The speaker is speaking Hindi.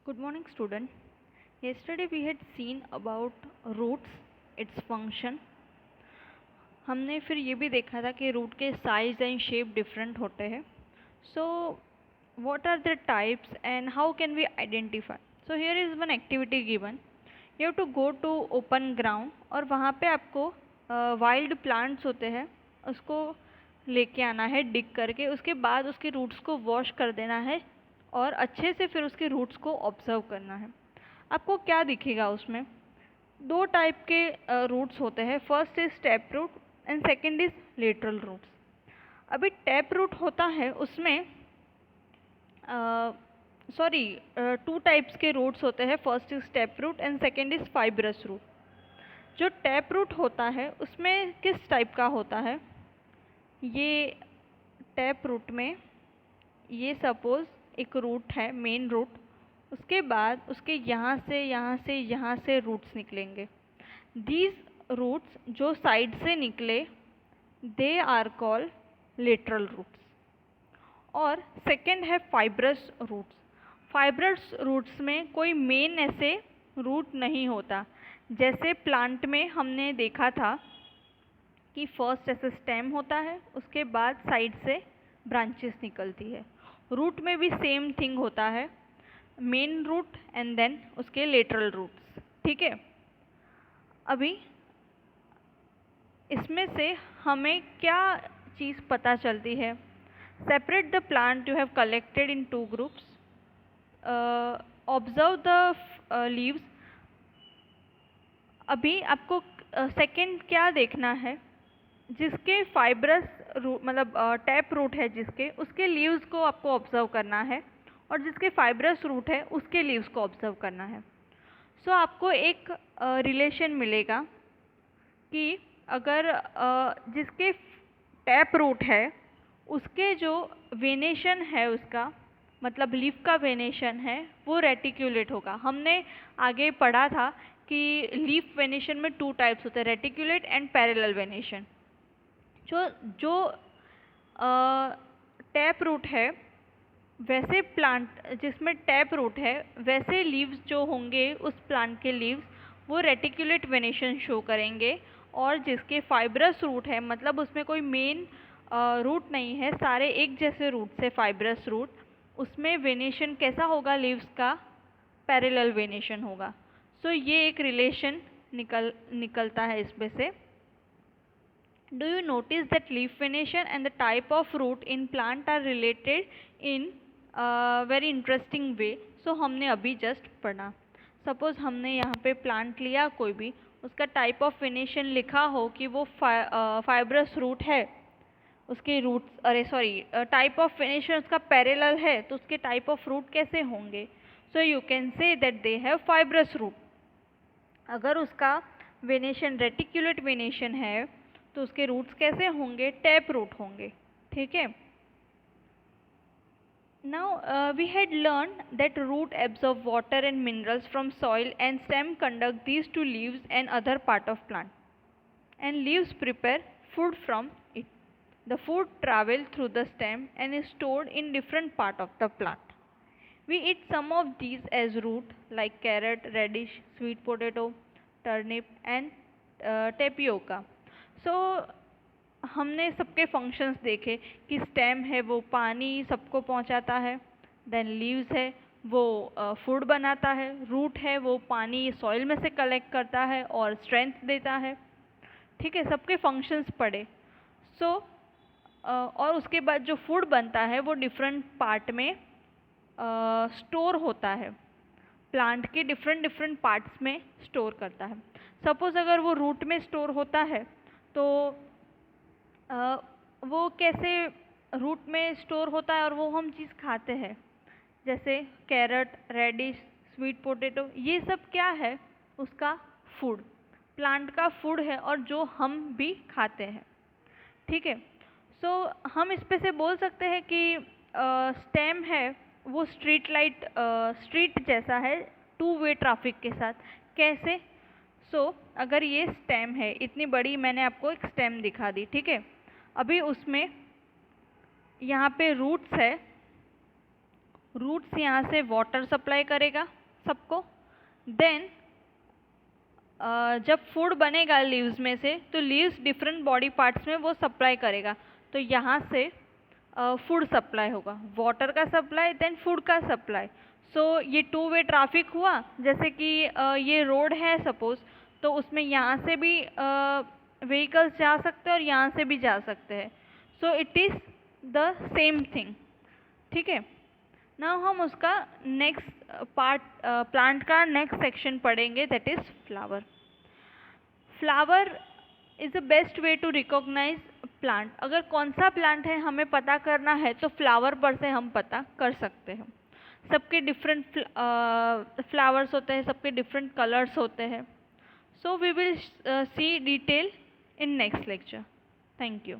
Good morning, student. Yesterday we had seen about roots, its function. हमने फिर ये भी देखा था कि रूट के साइज एंड शेप डिफरेंट होते हैं. So, what are their types and how can we identify? So here is one activity given. You have to go to open ground और वहाँ पे आपको वाइल्ड प्लांट्स होते हैं उसको लेके आना है डिग करके. उसके बाद उसके रूट्स को वॉश कर देना है और अच्छे से फिर उसके रूट्स को ऑब्जर्व करना है. आपको क्या दिखेगा उसमें? दो टाइप के रूट्स होते हैं. First is tap root and second is lateral roots. अभी टैप रूट होता है उसमें टू टाइप्स के रूट्स होते हैं. First is tap root and second is fibrous root. जो टैप रूट होता है उसमें किस टाइप का होता है? ये टैप रूट में ये सपोज एक रूट है, मेन रूट. उसके बाद उसके यहाँ से रूट्स निकलेंगे. दीज रूट्स जो साइड से निकले they are called lateral roots. और सेकंड है फाइब्रस रूट्स. फाइब्रस रूट्स में कोई मेन ऐसे रूट नहीं होता. जैसे प्लांट में हमने देखा था कि फर्स्ट ऐसे स्टेम होता है, उसके बाद साइड से ब्रांचेस निकलती है. रूट में भी सेम थिंग होता है, मेन रूट एंड देन उसके लेटरल रूट्स. ठीक है. अभी इसमें से हमें क्या चीज़ पता चलती है? Separate the plant you have collected in two groups. Observe the leaves. अभी आपको सेकंड क्या देखना है? जिसके फाइब्रस रूट मतलब टैप रूट है जिसके, उसके लीव्स को आपको ऑब्जर्व करना है और जिसके फाइब्रस रूट है उसके लीव्स को ऑब्जर्व करना है. सो आपको एक रिलेशन मिलेगा कि अगर जिसके टैप रूट है उसके जो वेनेशन है उसका मतलब लीफ का वेनेशन है वो रेटिक्यूलेट होगा. हमने आगे पढ़ा था कि लीफ वेनेशन में टू टाइप्स होते हैं, रेटिक्यूलेट एंड पैरेलल वेनेशन. जो टैप रूट है वैसे प्लांट जिसमें टैप रूट है वैसे लीव्स जो होंगे उस प्लांट के लीव्स वो रेटिकुलेट वेनेशन शो करेंगे. और जिसके फाइब्रस रूट है मतलब उसमें कोई मेन रूट नहीं है, सारे एक जैसे रूट से फाइब्रस रूट, उसमें वेनेशन कैसा होगा? लीव्स का पैरेलल वेनेशन होगा. सो ये एक रिलेशन निकलता है इसमें से. Do you notice that leaf venation and the type of root in plant are related in very interesting way? So हमने अभी जस्ट पढ़ा. सपोज हमने यहाँ पे प्लांट लिया कोई भी, उसका टाइप ऑफ वेनेशन लिखा हो कि वो फाइब्रस रूट है, उसके रूट्स टाइप ऑफ वेनेशन उसका पैरेलल है तो उसके टाइप ऑफ रूट कैसे होंगे? So you can say that they have fibrous root. अगर उसका वेनेशन रेटिकुलेट वेनेशन है तो उसके रूट्स कैसे होंगे? टैप रूट होंगे. ठीक है. Now we had learn that root absorb water and minerals from soil and stem conduct these to leaves and other part of plant and leaves prepare food from it. The food travel through the stem and is stored in different part of the plant. We eat some of these as root like carrot, radish, sweet potato, turnip and tapioca. So हमने सबके फंक्शंस देखे कि स्टेम है वो पानी सबको पहुंचाता है, देन लीव्स है वो फूड बनाता है, रूट है वो पानी सॉइल में से कलेक्ट करता है और स्ट्रेंथ देता है. ठीक है, सबके फंक्शंस पढ़े. सो और उसके बाद जो फूड बनता है वो डिफरेंट पार्ट में स्टोर होता है, प्लांट के डिफरेंट पार्ट्स में स्टोर करता है. सपोज अगर वो रूट में स्टोर होता है तो वो कैसे रूट में स्टोर होता है और वो हम चीज़ खाते हैं जैसे कैरेट, रेडिश, स्वीट पोटैटो, ये सब क्या है? उसका फूड, प्लांट का फूड है और जो हम भी खाते हैं. ठीक है. सो हम इस पे से बोल सकते हैं कि स्टेम है वो स्ट्रीट जैसा है टू वे ट्रैफिक के साथ. कैसे? अगर ये स्टेम है इतनी बड़ी, मैंने आपको एक स्टेम दिखा दी. ठीक है. अभी उसमें यहाँ पे रूट्स है रूट्स यहाँ से वाटर सप्लाई करेगा सबको। देन जब फूड बनेगा लीव्स में से, तो लीव्स डिफरेंट बॉडी पार्ट्स में वो सप्लाई करेगा। तो यहाँ से फूड सप्लाई होगा, वाटर का सप्लाई देन फूड का सप्लाई। सो ये टू वे ट्रैफिक हुआ। जैसे कि ये रोड है सपोज, तो उसमें यहाँ से भी व्हीकल्स जा सकते हैं और यहाँ से भी जा सकते हैं। So it is the same thing. ठीक है, नाउ हम उसका नेक्स्ट पार्ट प्लांट का नेक्स्ट सेक्शन पढ़ेंगे, that is flower. Flower is the best way to recognise plant. अगर कौन सा प्लांट है हमें पता करना है तो फ्लावर पर से हम पता कर सकते हैं। सबके डिफरेंट फ्लावर्स होते हैं, सबके डिफरेंट कलर्स होते हैं। So we will see detail in next lecture. Thank you.